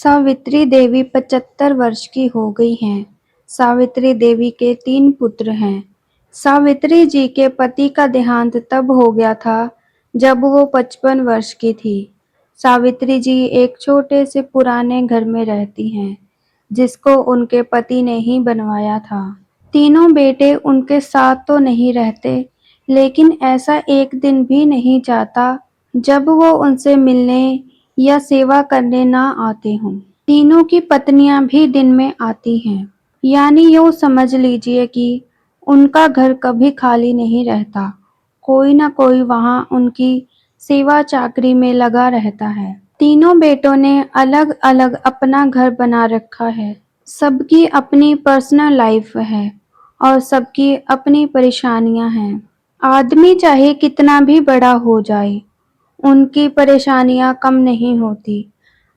सावित्री देवी 75 वर्ष की हो गई हैं। सावित्री देवी के 3 पुत्र हैं। सावित्री जी के पति का देहांत तब हो गया था जब वो 55 वर्ष की थी। सावित्री जी एक छोटे से पुराने घर में रहती हैं, जिसको उनके पति ने ही बनवाया था। तीनों बेटे उनके साथ तो नहीं रहते, लेकिन ऐसा एक दिन भी नहीं जाता जब वो उनसे मिलने या सेवा करने ना आते हों। तीनों की पत्नियां भी दिन में आती हैं, यानी यूँ समझ लीजिए कि उनका घर कभी खाली नहीं रहता। कोई ना कोई वहाँ उनकी सेवा चाकरी में लगा रहता है। तीनों बेटों ने अलग-अलग अपना घर बना रखा है। सबकी अपनी पर्सनल लाइफ है और सबकी अपनी परेशानियां हैं। आदमी चाहे कितना भी बड़ा हो जाए, उनकी परेशानियां कम नहीं होती।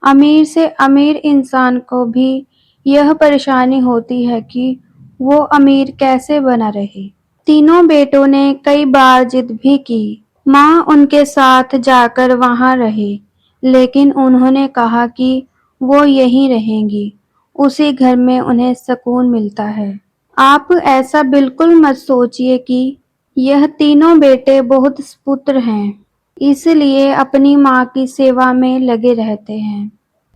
अमीर से अमीर इंसान को भी यह परेशानी होती है कि वो अमीर कैसे बना रहे। तीनों बेटों ने कई बार जिद भी की, माँ उनके साथ जाकर वहाँ रहे, लेकिन उन्होंने कहा कि वो यहीं रहेंगी, उसी घर में उन्हें सुकून मिलता है। आप ऐसा बिल्कुल मत सोचिए कि यह तीनों बेटे बहुत सपुत्र हैं, इसलिए अपनी माँ की सेवा में लगे रहते हैं।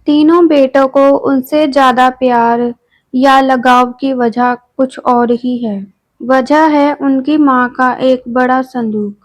तीनों बेटों को उनसे ज्यादा प्यार या लगाव की वजह कुछ और ही है। वजह है उनकी माँ का एक बड़ा संदूक,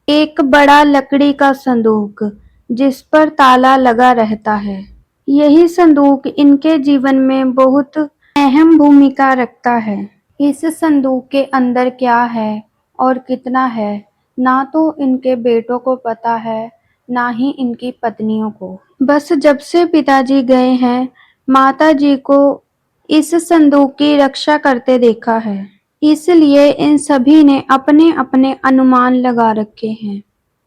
एक बड़ा लकड़ी का संदूक जिस पर ताला लगा रहता है। यही संदूक इनके जीवन में बहुत अहम भूमिका रखता है। इस संदूक के अंदर क्या है और कितना है, ना तो इनके बेटों को पता है, ना ही इनकी पत्नियों को। बस जब से पिताजी गए हैं, माताजी को इस संदूक की रक्षा करते देखा है, इसलिए इन सभी ने अपने अपने अनुमान लगा रखे हैं।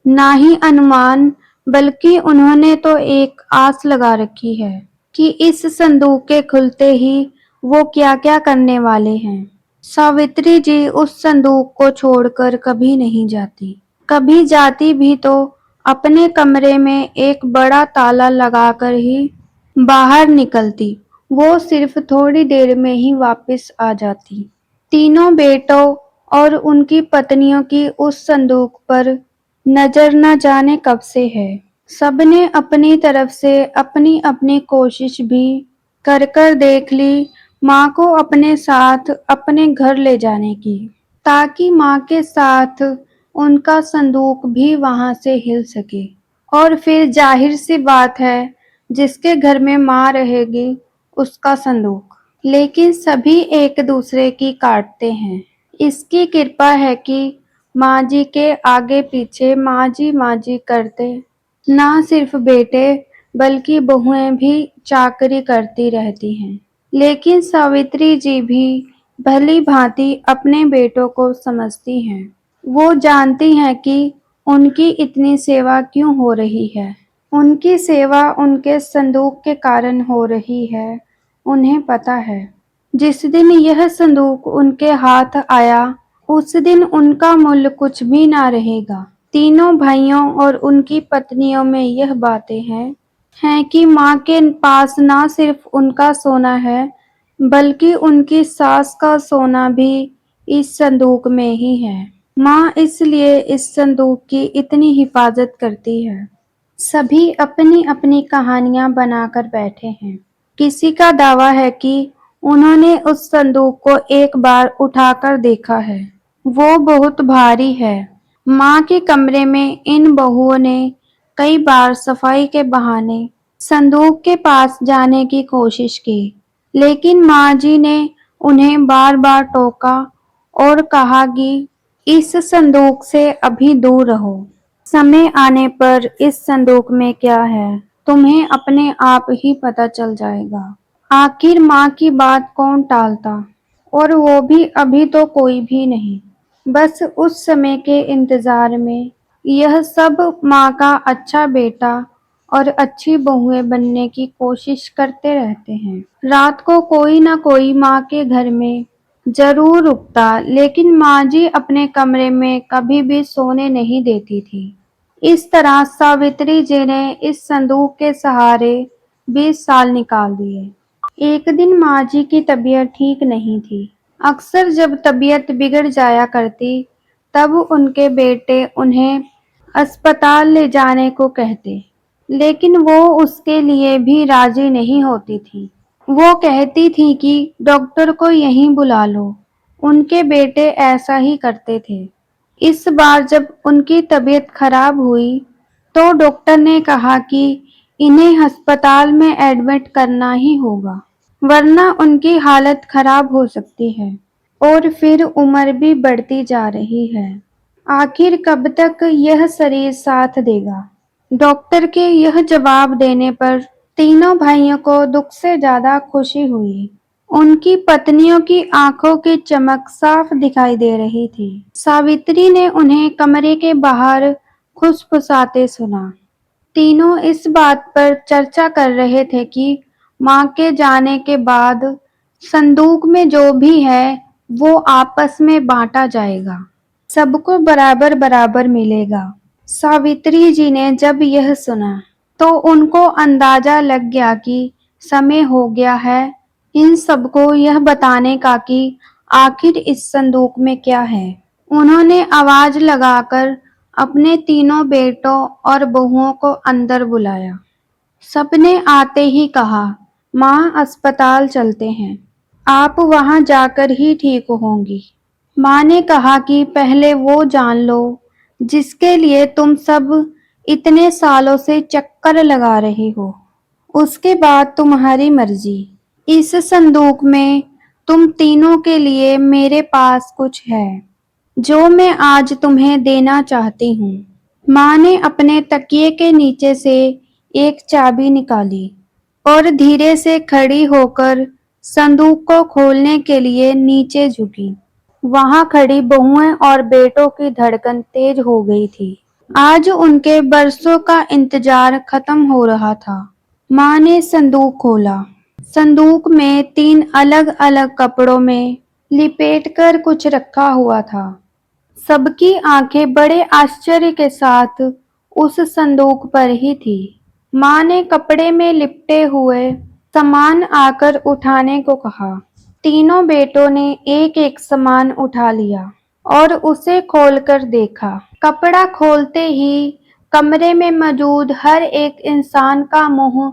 ना ही अनुमान, बल्कि उन्होंने तो एक आस लगा रखी है कि इस संदूक के खुलते ही वो क्या-क्या करने वाले हैं। सावित्री जी उस संदूक को छोड़कर कभी नहीं जाती। कभी जाती भी तो अपने कमरे में एक बड़ा ताला लगाकर ही बाहर निकलती। वो सिर्फ थोड़ी देर में ही वापस आ जाती। तीनों बेटों और उनकी पत्नियों की उस संदूक पर नजर न जाने कब से है। सबने अपनी तरफ से अपनी अपनी कोशिश भी कर देख ली माँ को अपने साथ अपने घर ले जाने की, ताकि माँ के साथ उनका संदूक भी वहाँ से हिल सके। और फिर जाहिर सी बात है, जिसके घर में माँ रहेगी उसका संदूक। लेकिन सभी एक दूसरे की काटते हैं। इसकी कृपा है कि माँ जी के आगे पीछे माँ जी करते ना सिर्फ बेटे बल्कि बहुएं भी चाकरी करती रहती हैं। लेकिन सावित्री जी भी भली भांति अपने बेटों को समझती हैं। वो जानती हैं कि उनकी इतनी सेवा क्यों हो रही है। उनकी सेवा उनके संदूक के कारण हो रही है, उन्हें पता है। जिस दिन यह संदूक उनके हाथ आया, उस दिन उनका मूल्य कुछ भी ना रहेगा। तीनों भाइयों और उनकी पत्नियों में यह बातें हैं कि माँ के पास ना सिर्फ उनका सोना है, बल्कि उनकी सास का सोना भी इस संदूक में ही है। माँ इसलिए इस संदूक की इतनी हिफाजत करती है। सभी अपनी अपनी कहानियां बनाकर बैठे हैं। किसी का दावा है कि उन्होंने उस संदूक को एक बार उठाकर देखा है। वो बहुत भारी है। माँ के कमरे में इन बहुओं ने कई बार सफाई के बहाने संदूक के पास जाने की कोशिश की, लेकिन माँ जी ने उन्हें बार बार टोका और कहा कि इस संदूक से अभी दूर रहो। समय आने पर इस संदूक में क्या है, तुम्हें अपने आप ही पता चल जाएगा। आखिर माँ की बात कौन टालता, और वो भी अभी तो कोई भी नहीं। बस उस समय के इंतजार में यह सब माँ का अच्छा बेटा और अच्छी बहुएं बनने की कोशिश करते रहते हैं। रात को कोई ना कोई माँ के घर में जरूर रुकता, लेकिन माँ जी अपने कमरे में कभी भी सोने नहीं देती थी। इस तरह सावित्री जी ने इस संदूक के सहारे 20 साल निकाल दिए। एक दिन माँ जी की तबीयत ठीक नहीं थी। अक्सर जब तबीयत बिगड़ जाया करती, तब उनके बेटे उन्हें अस्पताल ले जाने को कहते, लेकिन वो उसके लिए भी राजी नहीं होती थी। वो कहती थी कि डॉक्टर को यहीं बुला लो। उनके बेटे ऐसा ही करते थे। इस बार जब उनकी तबीयत खराब हुई, तो डॉक्टर ने कहा कि इन्हें अस्पताल में एडमिट करना ही होगा, वरना उनकी हालत खराब हो सकती है और फिर उम्र भी बढ़ती जा रही है। आखिर कब तक यह शरीर साथ देगा? डॉक्टर के यह जवाब देने पर तीनों भाइयों को दुख से ज्यादा खुशी हुई। उनकी पत्नियों की आंखों की चमक साफ दिखाई दे रही थी। सावित्री ने उन्हें कमरे के बाहर खुसफुसाते सुना। तीनों इस बात पर चर्चा कर रहे थे कि माँ के जाने के बाद संदूक में जो भी है वो आपस में बांटा जाएगा, सबको बराबर बराबर मिलेगा। सावित्री जी ने जब यह सुना, तो उनको अंदाजा लग गया कि समय हो गया है इन सबको यह बताने का कि आखिर इस संदूक में क्या है। उन्होंने आवाज लगाकर अपने तीनों बेटों और बहुओं को अंदर बुलाया। सबने आते ही कहा, माँ अस्पताल चलते हैं, आप वहां जाकर ही ठीक होंगी। माँ ने कहा कि पहले वो जान लो जिसके लिए तुम सब इतने सालों से चक्कर लगा रही हो, उसके बाद तुम्हारी मर्जी। इस संदूक में तुम तीनों के लिए मेरे पास कुछ है जो मैं आज तुम्हें देना चाहती हूँ। माँ ने अपने तकिए के नीचे से एक चाबी निकाली और धीरे से खड़ी होकर संदूक को खोलने के लिए नीचे झुकी। वहां खड़ी बहुएं और बेटों की धड़कन तेज हो गई थी। आज उनके बरसों का इंतजार खत्म हो रहा था। माँ ने संदूक खोला। संदूक में 3 अलग-अलग कपड़ों में लिपेटकर कुछ रखा हुआ था। सबकी आंखें बड़े आश्चर्य के साथ उस संदूक पर ही थी। माँ ने कपड़े में लिपटे हुए सामान आकर उठाने को कहा। तीनों बेटों ने एक-एक सामान उठा लिया और उसे खोलकर देखा। कपड़ा खोलते ही कमरे में मौजूद हर एक इंसान का मुंह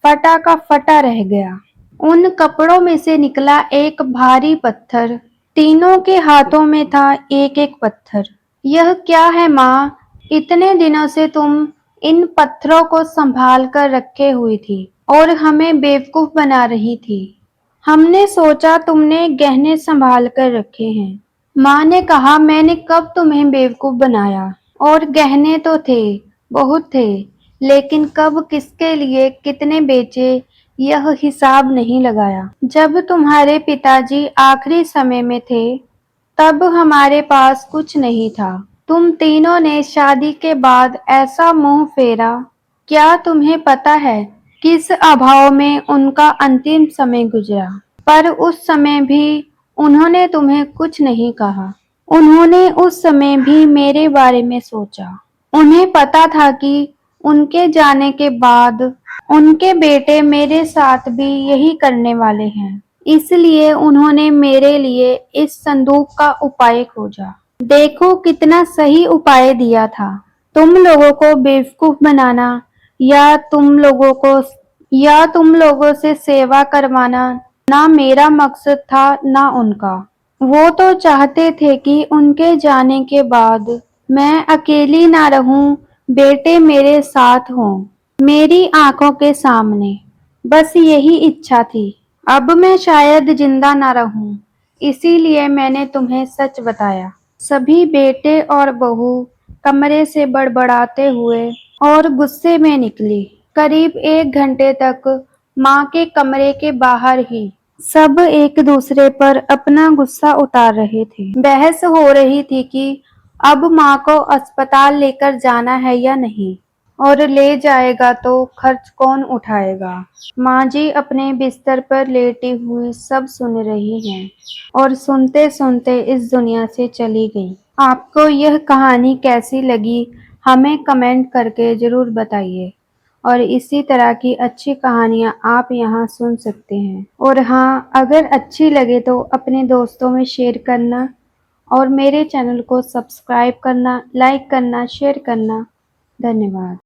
फटा का फटा रह गया। उन कपड़ों में से निकला एक भारी पत्थर। तीनों के हाथों में था एक-एक पत्थर। यह क्या है माँ? इतने दिनों से तुम इन पत्थरों को संभाल कर रखे हुई थी और हमें बेवकूफ बना रही थी। हमने सोचा तुमने गहने संभाल कर रखे हैं। माँ ने कहा, मैंने कब तुम्हें बेवकूफ बनाया? और गहने तो थे, बहुत थे, लेकिन कब, किसके लिए, कितने बेचे, यह हिसाब नहीं लगाया। जब तुम्हारे पिताजी आखिरी समय में थे, तब हमारे पास कुछ नहीं था। तुम तीनों ने शादी के बाद ऐसा मुंह फेरा। क्या तुम्हें पता है किस अभाव में उनका अंतिम समय गुजरा? पर उस समय भी उन्होंने तुम्हें कुछ नहीं कहा। उन्होंने उस समय भी मेरे बारे में सोचा। उन्हें पता था कि उनके जाने के बाद उनके बेटे मेरे साथ भी यही करने वाले हैं। इसलिए उन्होंने मेरे लिए इस संदूक का उपाय खोजा। देखो कितना सही उपाय दिया था। तुम लोगों को बेवकूफ बनाना या तुम लोगों से सेवा करवाना ना मेरा मकसद था ना उनका। वो तो चाहते थे कि उनके जाने के बाद मैं अकेली ना रहूं, बेटे मेरे साथ हों, मेरी आंखों के सामने। बस यही इच्छा थी। अब मैं शायद जिंदा ना रहूं, इसीलिए मैंने तुम्हें सच बताया। सभी बेटे और बहू कमरे से बड़बड़ाते हुए और गुस्से में निकली। करीब 1 घंटे तक माँ के कमरे के बाहर ही सब एक दूसरे पर अपना गुस्सा उतार रहे थे। बहस हो रही थी कि अब माँ को अस्पताल लेकर जाना है या नहीं, और ले जाएगा तो खर्च कौन उठाएगा। माँ जी अपने बिस्तर पर लेटी हुई सब सुन रही हैं और सुनते सुनते इस दुनिया से चली गई। आपको यह कहानी कैसी लगी हमें कमेंट करके जरूर बताइए। और इसी तरह की अच्छी कहानियाँ आप यहाँ सुन सकते हैं। और हाँ, अगर अच्छी लगे तो अपने दोस्तों में शेयर करना और मेरे चैनल को सब्सक्राइब करना, लाइक करना, शेयर करना। धन्यवाद।